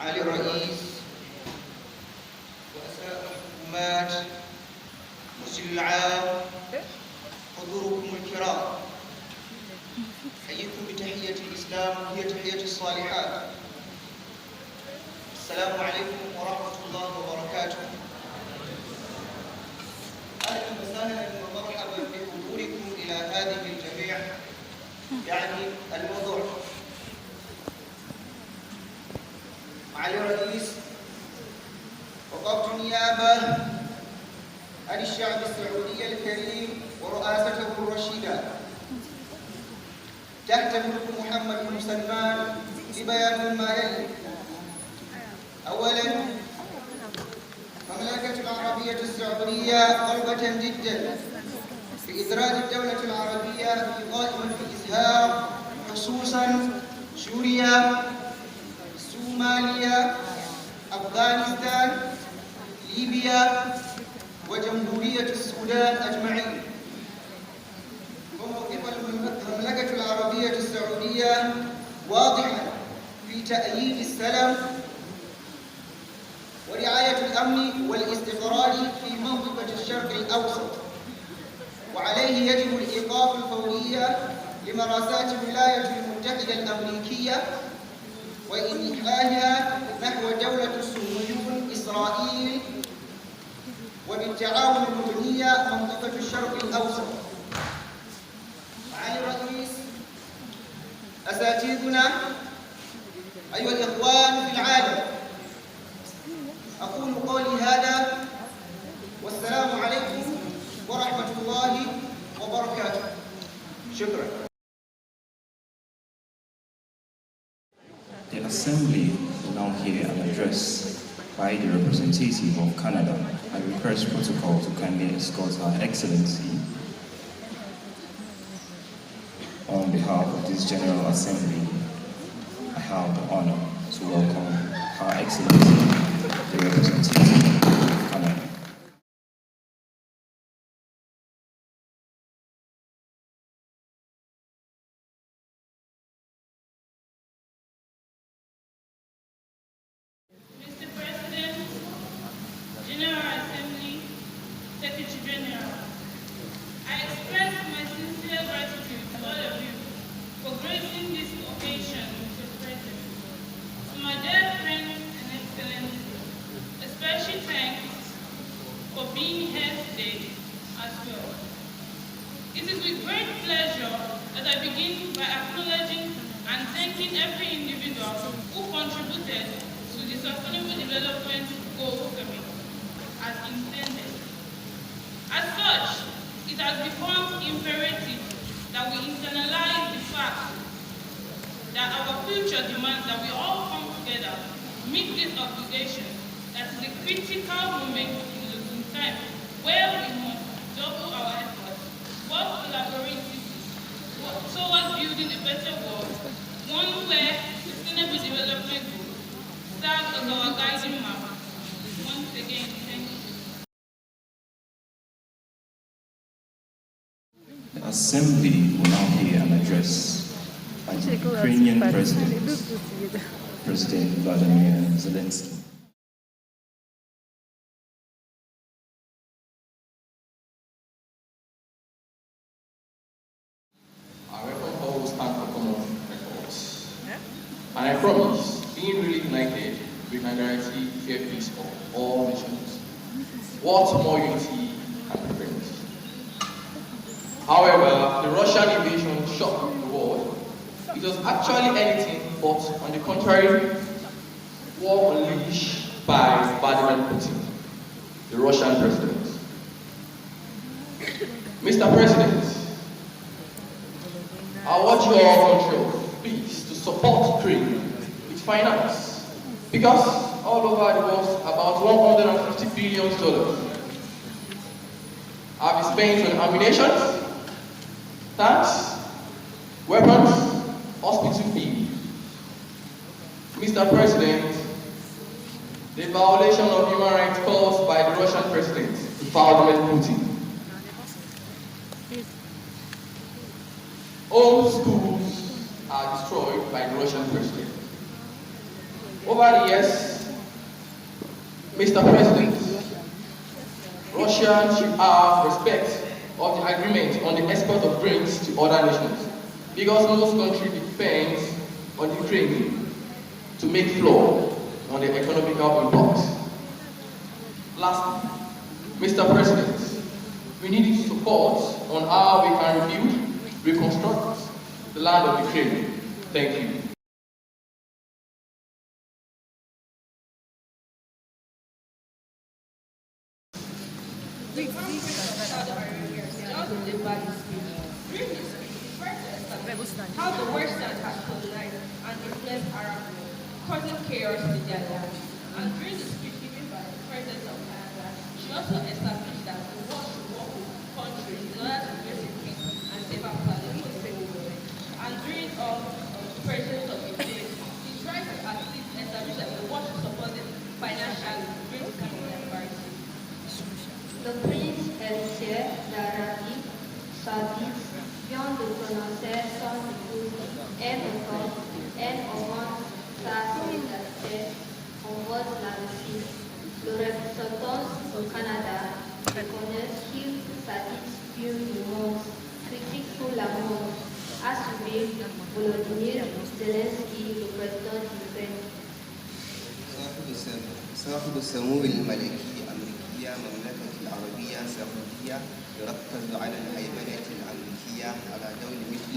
معالي الرئيس رؤساء الحكومات المسجد العام، حضوركم الكرام، أحييكم بتحية الإسلام وهي تحية الصالحات. السلام عليكم ورحمة الله وبركاته. أهلا وسهلا ومرحبا بحضوركم إلى هذه الجميع، يعني الموضوع. معالي الرئيس، وقفت نيابة عن الشعب السعودي الكريم ورئاسته الرشيدة تحت ملك محمد بن سلمان لبيان ما يلي. أولاً، المملكة العربية السعودية قربة جداً بإدراج الدولة العربية في قائمة الإزهار، خصوصاً سوريا، صوماليا، أفغانستان، ليبيا وجمهورية السودان أجمعين. وموقف المملكة العربية السعودية واضحاً في تأييد السلام ورعاية الأمن والاستقرار في منطقة الشرق الأوسط، وعليه يجب الإيقاف الفوري لمراسات الولايات المتحدة الأمريكية وإنحائها نحو دولة الصهيونيون إسرائيل، وبالتعاون المدنية منطقة الشرق الأوسط. معالي الرئيس، أساتذتنا، أيها الإخوان في العالم، أقول قولي هذا والسلام عليكم ورحمة الله وبركاته. شكرا. The Assembly will now hear an address by the representative of Canada. I request protocol to kindly escort Her Excellency on behalf of this General Assembly. I have the honor to welcome Her Excellency, the representative of Canada. Mr. President, General Assembly, Secretary General, I express my sincere gratitude to all of you for gracing this occasion with your presence. To my dear friends and excellencies, a special thanks for being here today as well. It is with great pleasure that I begin by acknowledging and thanking every individual who contributed to the Sustainable Development Goals Summit as intended. As such, it has become imperative that we internalize the fact that our future demands that we all come together to meet this obligation. That is a critical moment in time where we must double our efforts, work collaboratively towards building a better world, one where sustainable development goals serve as our guiding map. Once again, thank you. The Assembly will now hear an address by the Ukrainian President, President Vladimir Zelensky. Our record always stand for common records. And I promise, being really united, we can guarantee fair peace for all nations. What more unity can bring? However, the Russian invasion shocked the world. It was actually anything but, on the contrary, war unleashed by Vladimir Putin, the Russian president. Mr. President, I want your country, please, to support Ukraine with finance, because all over the world, about $150 billion have been spent on ammunition, tanks, weapons, hospital fee. Mr. President, the violation of human rights caused by the Russian president, Vladimir Putin. All schools are destroyed by the Russian president. Over the years, Mr. President, Russia should have respect of the agreement on the export of grains to other nations, because most countries depend on Ukraine to make flow on the economical import. Lastly, Mr. President, we need support on how we can rebuild, reconstruct the land of Ukraine. Thank you. The Prime Minister of Saudi Arabia held a value speech. During his speech, he tried to establish how the Western has colonized and influenced Arab world, causing chaos in their lives. And during the speech given by the President of Canada, she also established that the world should work with countries in order to create a peace and safer planet for the whole world. And during the President of Ukraine, he tried to at least establish that the world should support them financially during the time of embarrassment. Le prince héritier d'Arabie saoudite vient de prononcer son épouse et augmente sa solidarité envers la Russie. Le représentant du Canada reconnaît qu'il s'agit d'une menace critique pour la mort, a subi Volodymyr Zelensky, le président d'Ukraine. صاحب السمو الملكي الأمريكية مملكة العربية السعودية يركز على الهيمنة الأمريكية على دول مثل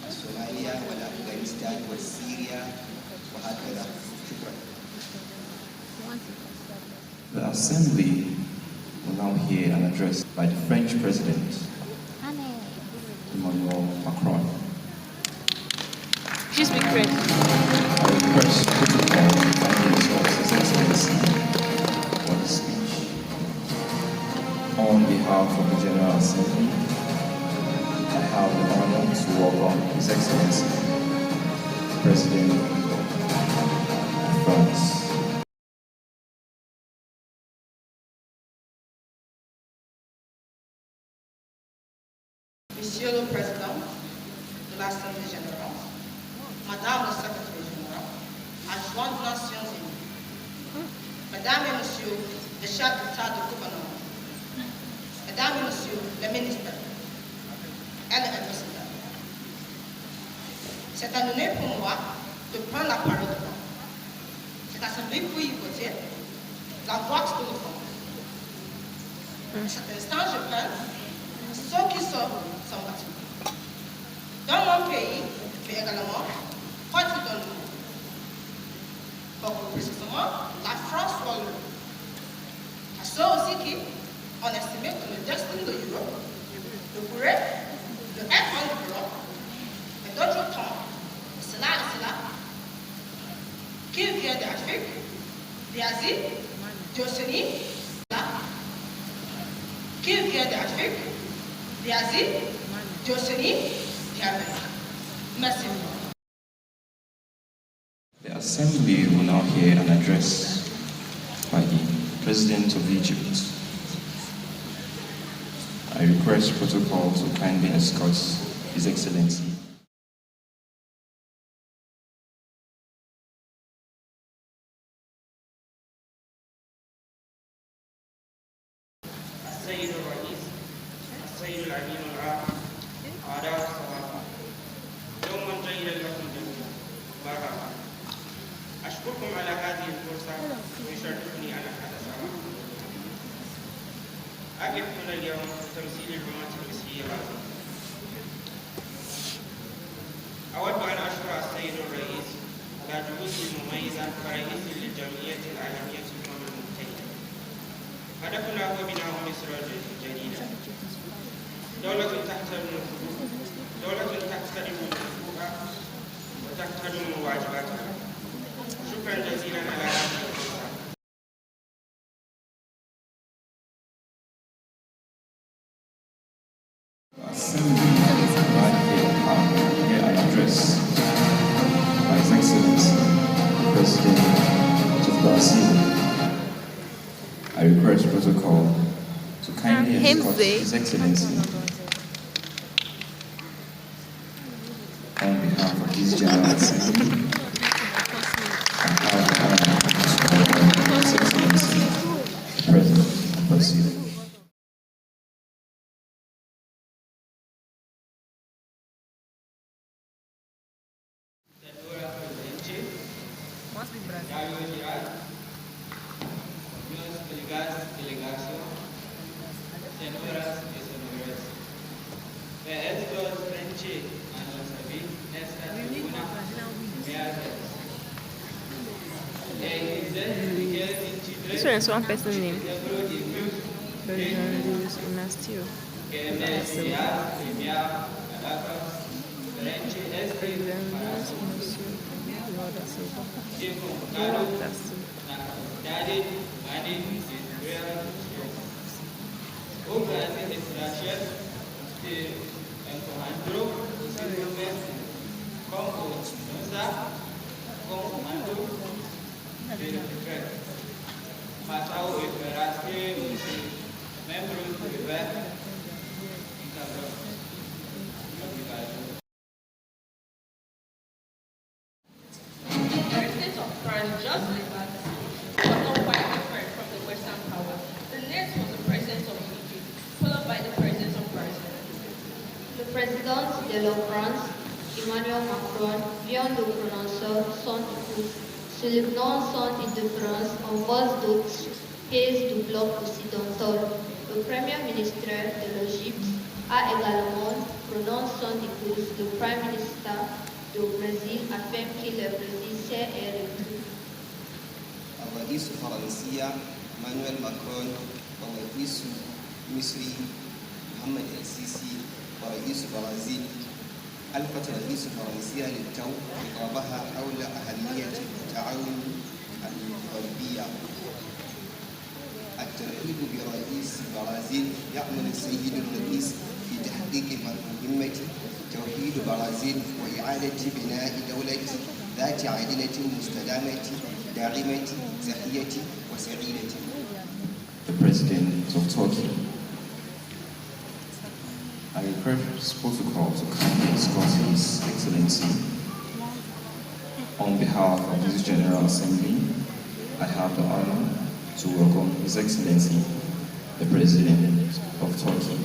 الصوماليا والأفغانستان والسوريا وهكذا. شكرا. The Assembly will now hear an address by the French President, Emmanuel Macron. Excuse me, Chris. I request protocol and His Excellency for the speech. On behalf of the General Assembly, I have the honor to welcome His Excellency, President of France. Monsieur le Président de l'Assemblée générale, Madame le Secrétaire général, adjoint des Nations Unies, Mesdames et Messieurs les chefs d'État de gouvernement, Mesdames et Messieurs les ministres et les ambassadeurs, c'est un honneur pour moi de prendre la parole devant cette Assemblée pour y voter la voix de l'enfant. À cet instant, je parle ceux qui sont battus. Dans mon pays, mais également partout dans le monde. Beaucoup plus précisément, la France soit le monde. À ceux aussi qui ont estimé que le destin de l'Europe ne pourrait être un Europe, mais d'autres temps, cela et cela, qu'il vient d'Afrique, d'Asie, d'Océanie, qu'il vient d'Afrique, d'Asie, d'Océanie, d'Amérique. Merci beaucoup. The Assembly will now hear an address by the President of Egypt. I request protocol to kindly escort His Excellency. السيد الرئيس، السيد الأمين العام، أعداء الصحافة، يوما جيدا لكم جميعا. مرحبا. أشكركم على هذه الفرصة ويشرفني أن أتحدث معكم. أقف هنا اليوم لتمثيل الأمة المصرية العظيمة. أود أن أشكر السيد الرئيس على جهوده المميزة كرئيس للجمعية العالمية للأمم المتحدة. هدفنا هو بناء مصر جديدة، دولة تحترم الحقوق، دولة تحترم الحقوق وتحترم واجباتها. شكرا جزيلا على هذه الفرصة. Assembly right here an address by His Excellency, the President of Brazil. I request protocol to kindly escort His Excellency on behalf of this General Assembly. I have the honor President. Senora Presidente, Dario Girard, meus colegas de delegação, senhoras e senhores, estou frente a nossa vida nesta tribuna, minhas This one is one person name. But it's going to use in us too. Passar o esperar que os membros do governo encabrão. Obrigado. The president of France just delivered was not quite different from the Western power. The next was the president of Egypt, followed by the president of Brazil. Le président de la France, Emmanuel Macron, vient de prononcer son écoute, soulignant son indiférence envers d'autres pays du bloc occidental. Le premier ministre de l'Égypte a également prononcé son écoute du Premier ministre du Brésil afin que le Brésil s'est électrifié. الرئيس الفرنسي مانويل ماكرون ورئيس مصري محمد السيسي ورئيس البرازيل ألفت الرئيس الفرنسي للتو خطابها حول أهمية التعاون الغربية. الترحيب برئيس البرازيل يعمل السيد الرئيس في تحقيق مهمة توحيد البرازيل وإعادة بناء دولة ذات عادلة مستدامة داعمة صحية وسعيدة. The President of Turkey. I request protocol to kindly escort His Excellency. On behalf of this General Assembly, I have the honor to welcome His Excellency, the President of Turkey.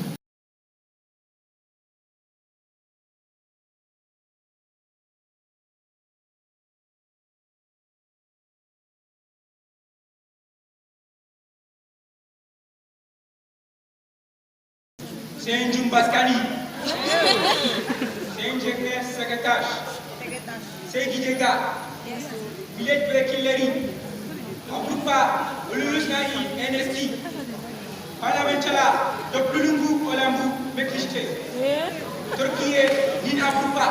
Sem Jumbaskani, sem Jeknes Sakatash, sem Gidega, Village Bekilleri, Abupa, Ululusnani, NST, Parlamentala, Doplungu, Olambu, Mekiste, Turquie, Nin Abupa,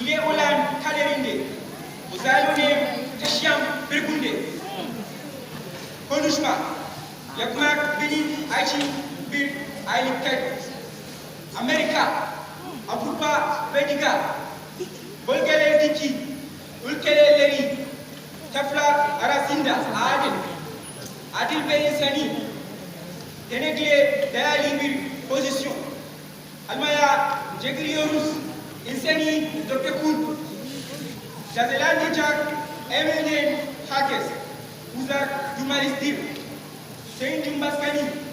il est Olan Kalerinde, vous allez Tashiam Bergunde, Konushma, Yakmak Benin, Aichi, Bir, Ailik America, Abupa Vediga, Bulgare Diki, Ulkele Leri, Tafla Arasinda, Adil Benisani, Denegle Dayali Position, Almaya Jegriorus, Insani Dokekun, Jazelan Dijak, Eminem Hakes, Uzak Dumalistir, Saint Jumbaskani,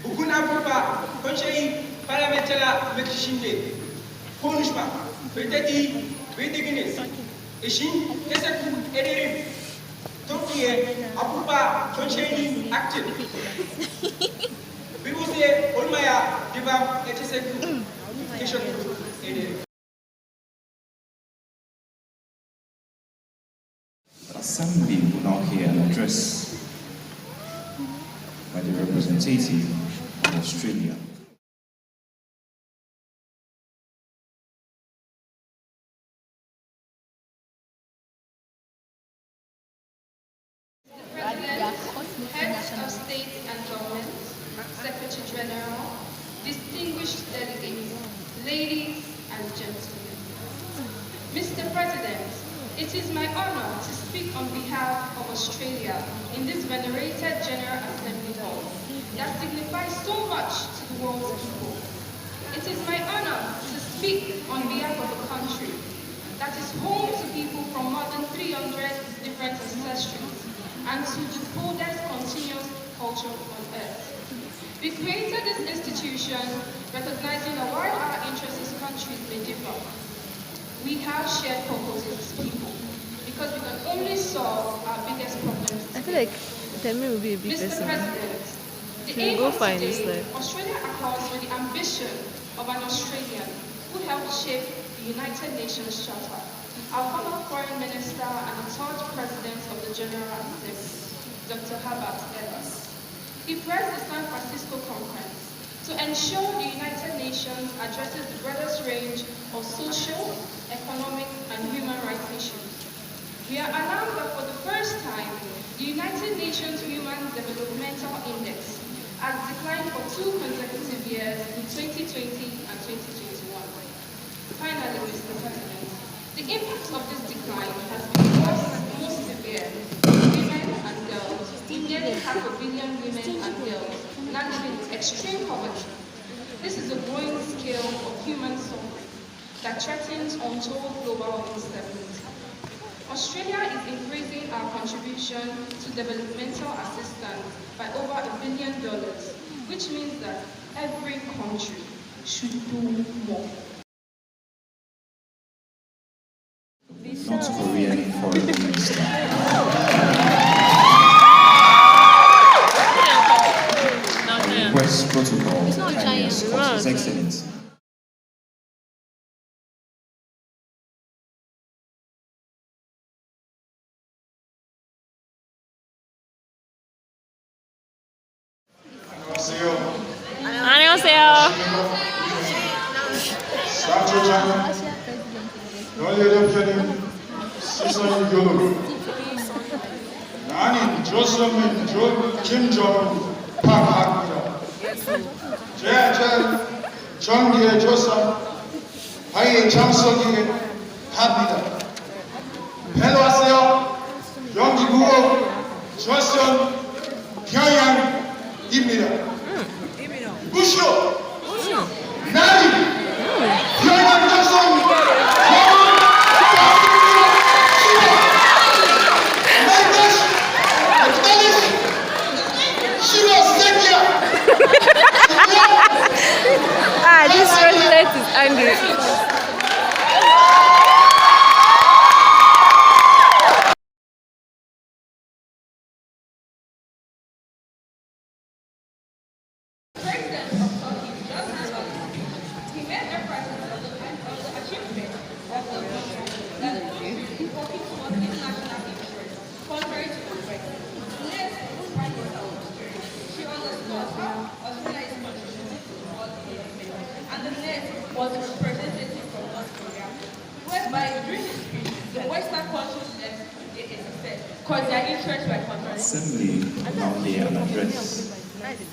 Bukuna Pupa, Konchei, Parametala, Mekishinde, Konishma, Veteti, Vetigines, Ishin, Kesaku, Ederim, Turkey, Apupa, Konchei, active. We will say, Olmaya, Divam, Etiseku, Kishaku, Ederim. The Assembly will now hear an address by the representative of Australia. The President, heads of state and government, Secretary General, distinguished delegates, ladies and gentlemen. Mr. President, it is my honor to speak on behalf of Australia in this venerated General Assembly Hall that signifies so much to the world's people. It is my honor to speak on behalf of a country that is home to people from more than 300 different ancestries and to the oldest continuous culture on earth. We created this institution recognizing that while our interests as countries may differ, we have shared purposes as people because we can only solve our biggest problems. I feel like Temi will be a big Mr. person. President, the She'll aim go of far in this today, life. Australia accords with the ambition of an Australian who helped shape the United Nations Charter, our former Foreign Minister and the third President of the General Assembly, Dr. Herbert Ellis. He pressed the San Francisco Conference to ensure the United Nations addresses the broadest range of social, economic, and human rights issues. We are alarmed that for the first time, the United Nations Human Developmental Index has declined for 2 consecutive years in 2020 and 2021. Finally, Mr. President, the impact of this decline has been most severe for women and girls, with nearly 500 million women and girls now living in extreme poverty. This is a growing scale of human suffering that threatens untold global instability. Australia is increasing our contribution to developmental assistance by over $1 billion, which means that every country should do more. North Korean Foreign Minister. Request protocol kindly escort His Excellency. 안녕하세요. 쌍조장 연례대표님 시선 교육 나는 조선민 김종은 박학입니다. 제 정기의 조선 회의 참석이 합니다. 헬로 왔어요. 영기국어 조선 평양입니다. 무시오 나는 평양 조선 This president is angry. Was a representative from North Korea, whereby during his speech, the Western countries left because their interests were contradictory. Assembly now hear an address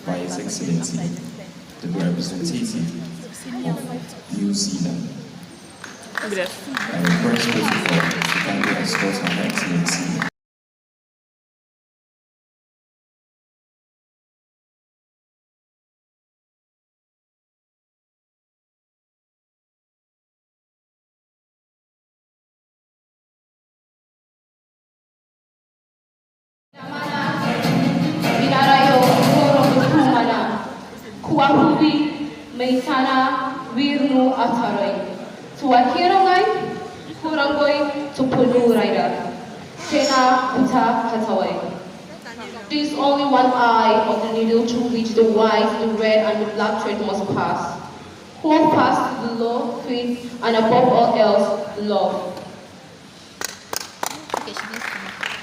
by His Excellency, the representative of New Zealand. I request protocol to kindly escort Her Excellency. Kuahubi Meitana Wirnu Atarai. Tuakirangai, Kurangoi, Tupunu Tena Uta Katawai. There is only one eye of the needle through which the white, the red, and the black thread must pass. Hold fast to the law, faith, and above all else, love.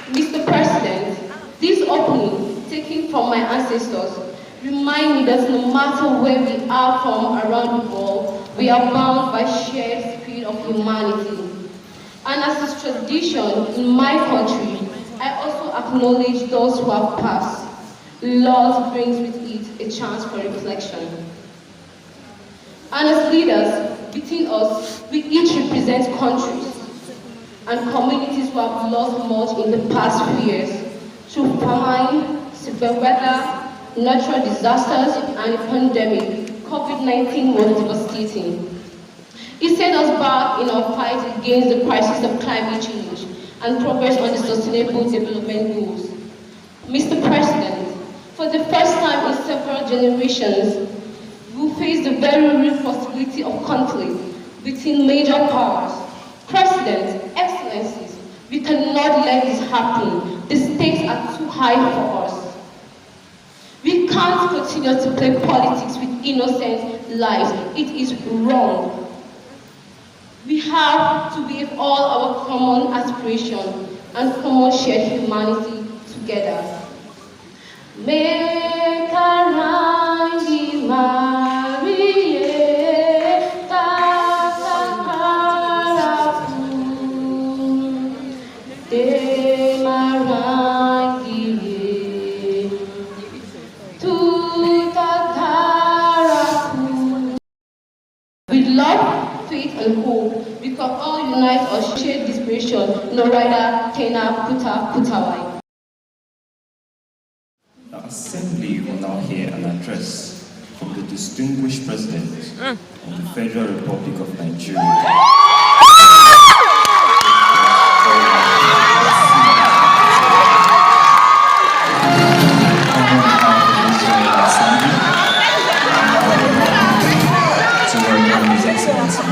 Mr. President, this opening, taken from my ancestors, remind me that no matter where we are from around the world, we are bound by shared spirit of humanity. And as is tradition in my country, I also acknowledge those who have passed. Loss brings with it a chance for reflection. And as leaders, between us, we each represent countries and communities who have lost much in the past few years through famine, severe weather, natural disasters, and a pandemic. COVID-19 was devastating. It set us back in our fight against the crisis of climate change and progress on the Sustainable Development Goals. Mr. President, for the first time in several generations, we face the very real possibility of conflict between major powers. Presidents, Excellencies, we cannot let this happen. The stakes are too high for us. We can't continue to play politics with innocent lives. It is wrong. We have to weave all our common aspirations and common shared humanity together. Make Karangi Marie Takakarapu De Marangi Tutakarapu. With love, faith, and hope, we can all unite or share this inspiration. No rider, Tena, Puta, Putawai. The Assembly will now hear an address from the distinguished President of the Federal Republic of Nigeria. To welcome His Excellency,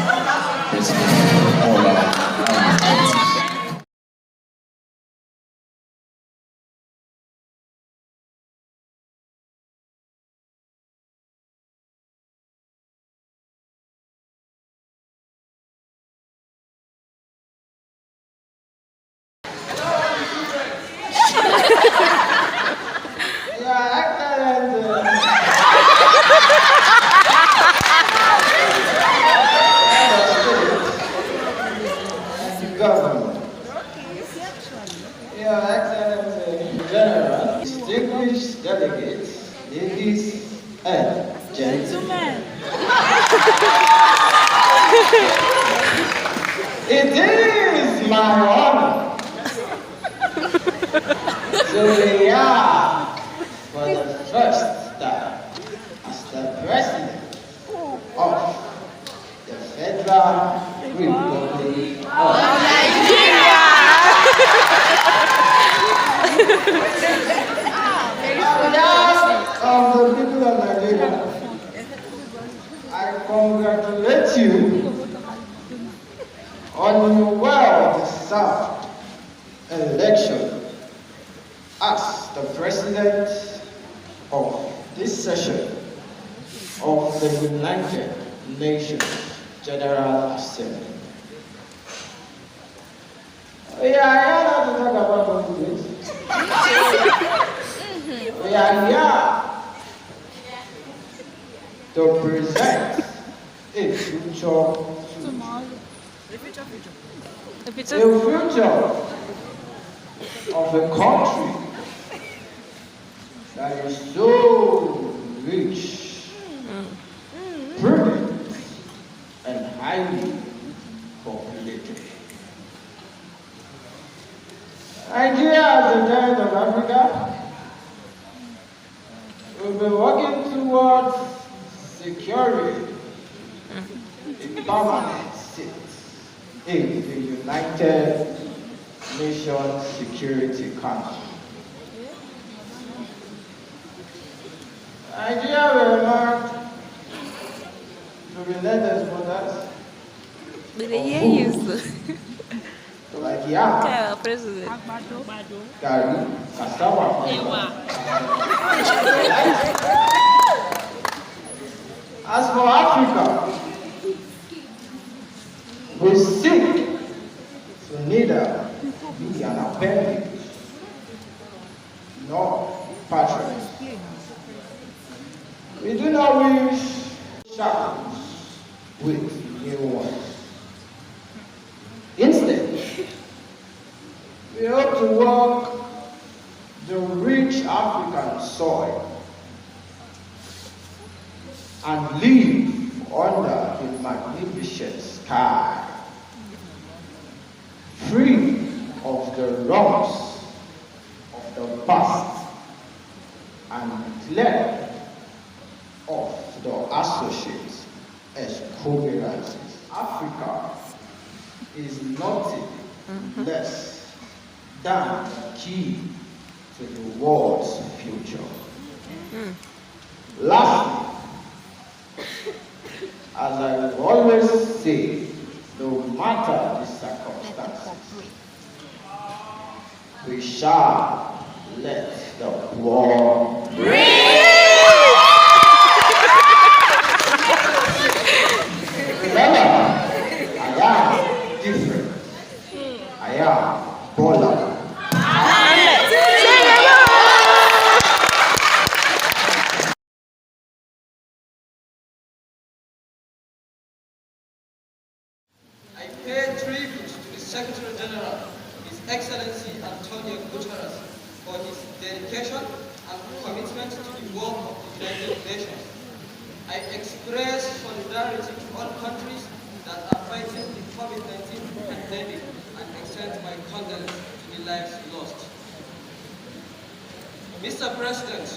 President Ola. Government. Your Excellency General, distinguished delegates, ladies and gentlemen. It is my honor to be here for the first time as the President of the Federal Republic of Nigeria. On behalf of the people of Nigeria, I congratulate you on your well-deserved election as the President of this session of the United Nations General Assembly. We are here not to talk about politics. We are here to present a future of a country that is so rich, brilliant, and highly populated. Nigeria, as the giant of Africa, will be working towards securing a permanent seat in the United Nations Security Council. Nigeria will emerge to be led as mothers like yam, gari, cassava, as for Africa, we seek to neither be an appendix nor patronage. We do not wish shackles with new ones. Instead, we hope to work the rich African soil and live under the magnificent sky, free of the wrongs of the past and clear of the associates as co-operances. Africa is nothing less than the key to the world's future. Lastly, as I always say, no matter the circumstances, we shall let the poor remember, I am different. I am Bola. I pay tribute to the Secretary General, His Excellency Antonio Guterres, for his dedication and commitment to the work of the United Nations. I express solidarity to all countries that are fighting the COVID-19 pandemic and extend my condolences to the lives lost. Mr. President,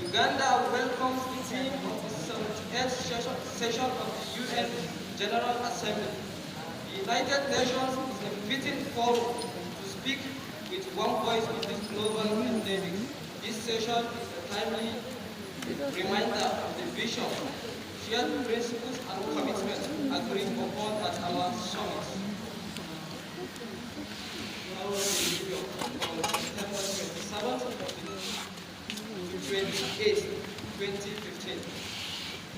Uganda welcomes the theme of the 78th session of the UN General Assembly. The United Nations is a fitting forum to speak with one voice on this global pandemic. This session is a timely reminder of the vision, shared principles and commitment agreed upon at our summit. Now, the video on September 27th to 28th, 2015.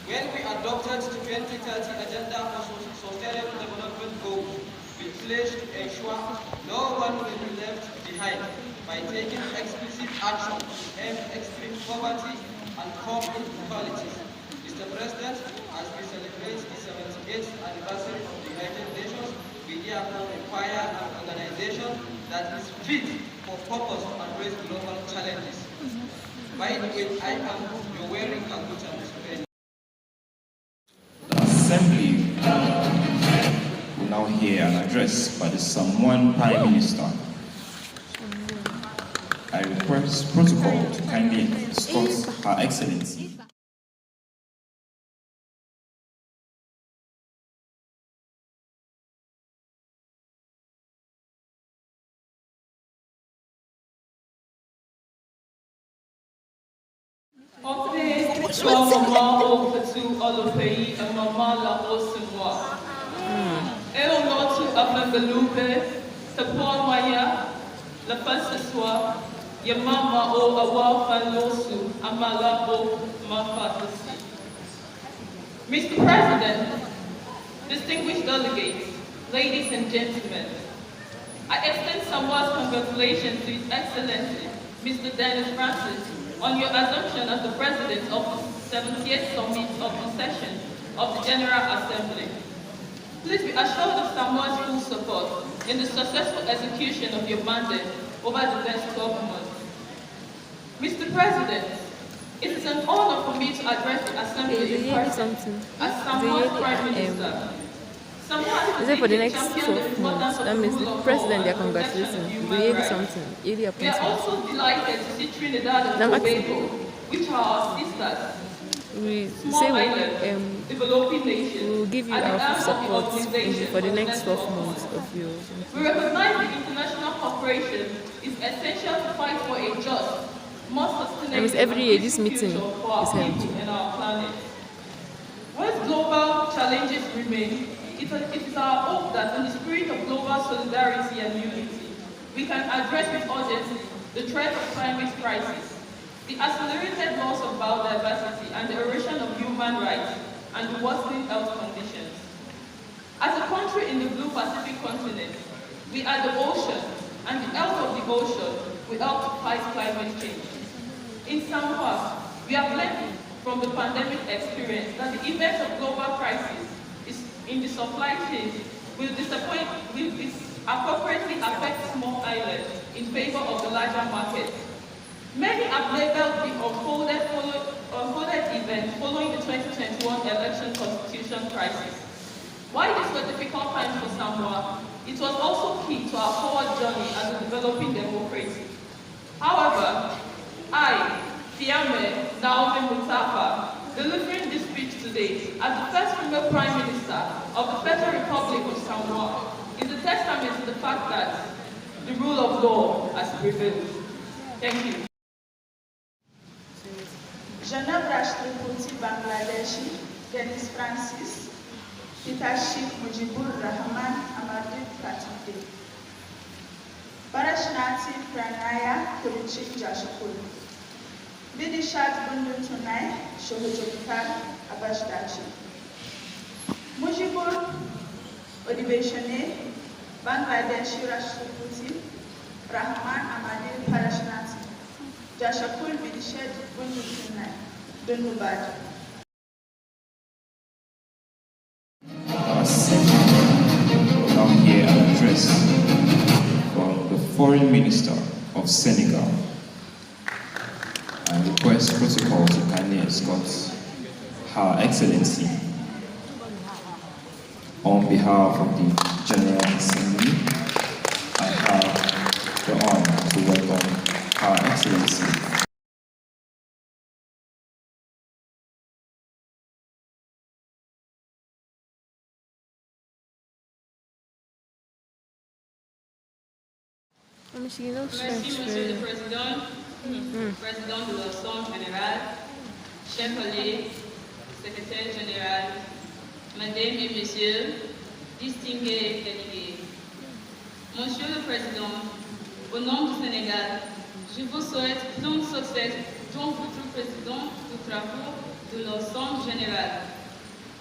When we adopted the 2030 Agenda for Sustainable Development Goals, we pledged to ensure no one will be left behind by taking explicit action to end extreme poverty and curb inequalities. Mr. President, as we celebrate the 78th anniversary of the United Nations, we therefore require an organization that is fit for purpose to address global challenges. By the way, I am your wearing Kaguta, Mr. President. The Assembly will now hear an address by the Samoan Prime Minister. I request protocol to kindly escort Her Excellency. Maman au Fatou à le pays et maman la recevoir. Et au notre afin de louper, te prends moyen, la fin ce soir, ya maman au avoir fan l'osu, amala au ma fatasi. Mr. President, distinguished delegates, ladies and gentlemen, I extend Samoa's congratulations to His Excellency, Mr. Dennis Francis, on your assumption as the President of the 70th Summit of the Session of the General Assembly. Please be assured of Samoa's full support in the successful execution of your mandate over the next 12 months. Mr. President, it is an honor for me to address the Assembly in person as Samoa's Prime Minister. Is it for the next 12 months? That means the president, they are congratulating. We hear something. We are also delighted to see Trinidad and Tobago, which are our sisters. We Small say islands, developing nations, we will give you our full support for the next 12 months of your. We recognize the international cooperation is essential to fight for a just, more sustainable, That means every year this meeting for our is held. people and our planet. While global challenges remain, it is our hope that in the spirit of global solidarity and unity, we can address with urgency the threat of climate crisis, the accelerated loss of biodiversity and the erosion of human rights, and the worsening health conditions. As a country in the blue Pacific continent, we are the ocean, and the health of the ocean will help to fight climate change. In Samoa, we have learned from the pandemic experience that the event of global crisis in the supply chain will appropriately affect small islands in favor of the larger market. Many have labeled the unfolded event following the 2021 election constitution crisis. While this was difficult times for Samoa, it was also key to our forward journey as a developing democracy. However, I, Tiame Naomi Mutafa, delivering this speech today as the first female Prime Minister of the Federal Republic of Samoa is a testament to the fact that the rule of law has prevailed. Thank you. Janab Rashtrapati Bangladeshi, Dennis Francis, Pitashik Mujibur Rahman Amadou Katide. Parashnati Pranaya Kulichik Jashapur. Vidishat Bundu Tunai, Shohojokar Abashdachi. Mujibur Odibeshane, Bangladeshi Rashtrapati, Rahman Amadou Parashnati. Jashapur Vidishat Bundu Tunai, Dunubad. We'll now hear an address from the Foreign Minister of Senegal. I request protocol to kindly escort Her Excellency on behalf of the General Assembly. I have the honor to welcome Her Excellency. Merci, Monsieur le Président, Président de l'Assemblée générale, chers collègues, Secrétaire général, Mesdames et Messieurs, distingués délégués. Monsieur le Président, au nom du Sénégal, je vous souhaite plein succès dans votre président du travaux de l'Assemblée générale.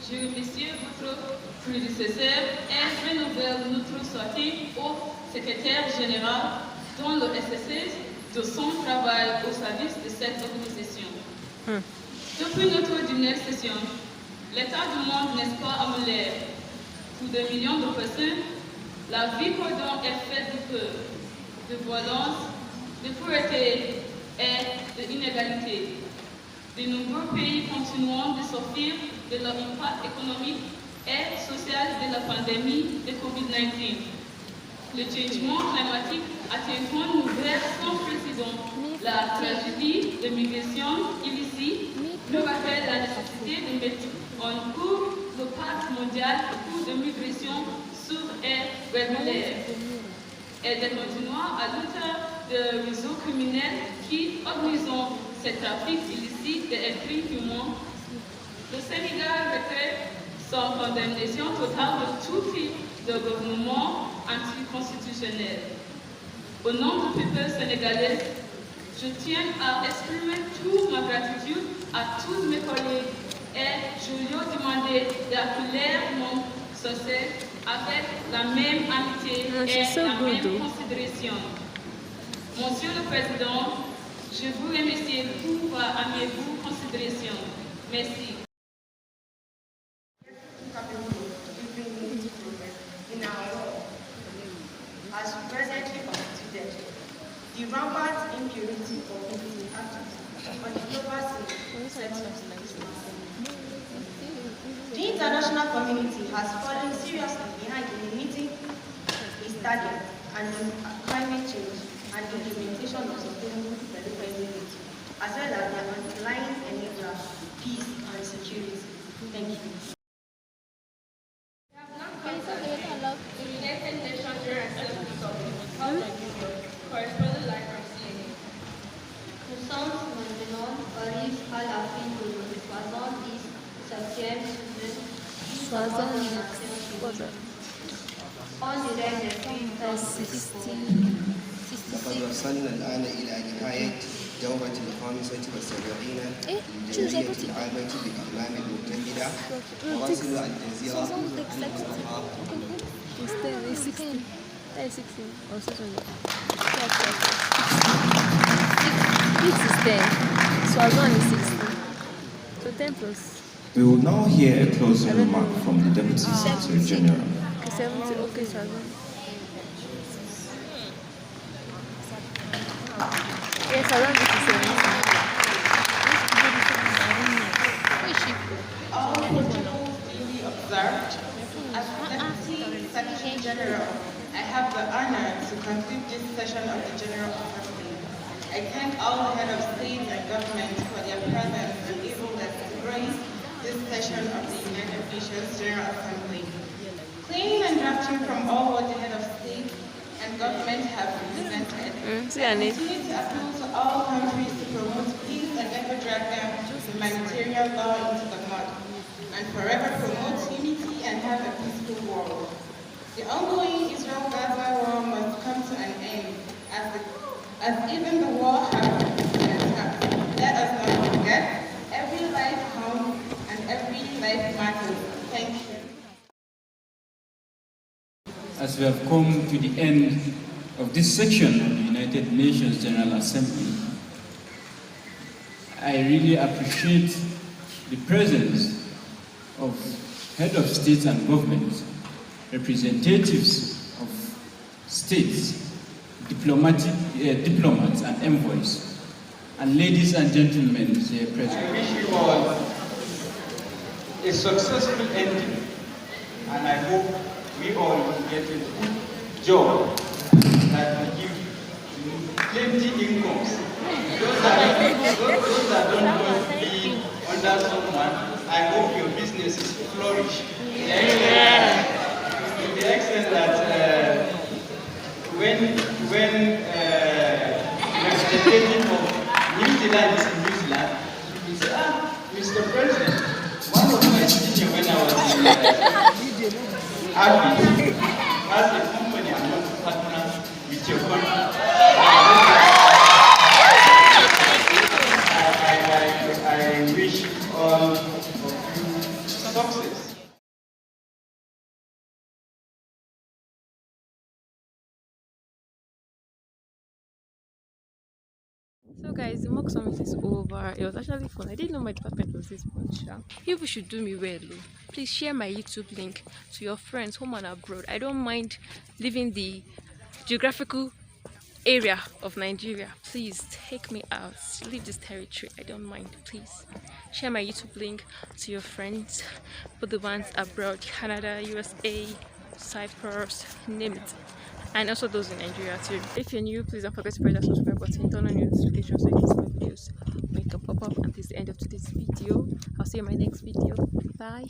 Je remercie votre prédécesseur et renouvelle notre soutien au secrétaire général dans le SSS de son travail au service de cette organisation. Depuis notre dernière session, l'état du monde n'est pas amélioré. Pour des millions de personnes, la vie commune est faite de peur, de violence, de pauvreté et d'inégalité. De nombreux pays continuent de souffrir de l'impact économique et social de la pandémie de COVID-19. Le changement climatique a un nouvel sans précédent. La tragédie de migration illicite nous rappelle la nécessité de mettre en cours le pacte mondial pour de migration sûre et régulière et de continuer à lutter de réseaux criminels qui organisent ce trafic illicite d'êtres humains. Le Sénégal regrette son condamnation totale de tout type de gouvernement anticonstitutionnel. Au nom du peuple sénégalais, je tiens à exprimer toute ma gratitude à tous mes collègues et je leur demander d'accueillir mon succès avec la même amitié et la même considération. Monsieur le Président, je vous remercie pour votre amable considération. Merci. In our law, as presently constituted, the rampant impurity of the actors on the global scene sets us The international community has fallen seriously behind in meeting its target and in climate change and implementation of sustainable development, as well as the underlying enabler, peace and security. Thank you. Nous sommes maintenant arrivés à la fin de notre 67e en direct لقد وصلنا الآن إلى نهاية الدورة الخامسة والسبعين للجمعية العامة للأقلام المتحدة مراسل الجزيرة We will now hear a closing remark from the Deputy Secretary General. Yes, I don't All protocols duly observed. As Deputy Secretary General, I have the honor to conclude this session of the General Assembly. I thank all the head of state and government for their presence and ableness to grace this session of the United Nations General Assembly. Claiming and drafting from all what the head of state and government have presented, I continue to appeal to all countries to promote peace and never drag them real law into the mud and forever promote unity and have a peaceful world. The ongoing Israel-Gaza war must come to an end, as even the war has an attack. Let us not forget, every life counts and every life matters. Thank you. As we have come to the end of this section of the United Nations General Assembly, I really appreciate the presence of head of states and governments, representatives of states, diplomats and envoys, and ladies and gentlemen here present. I wish you all a successful ending, and I hope we all get a good job that will give plenty incomes. Those that don't want to be under someone, I hope your businesses flourish. To the extent that when representative of New Zealand is in New Zealand, you will say, Mr. President, one of my senior when I was in Afit has a company I want to partner with your country. I wish all of you success. So guys, the mock summit is over. It was actually fun. I didn't know my department was this much. People should do me well though. Please share my YouTube link to your friends home and abroad. I don't mind leaving the geographical area of Nigeria. Please take me out. Leave this territory. I don't mind. Please share my YouTube link to your friends, both the ones abroad, Canada, USA, Cyprus, name it. And also those in Nigeria too. If you're new, please don't forget to press that subscribe button, turn on your notifications so you can see my videos when it can pop up. And this is the end of today's video. I'll see you in my next video. Bye.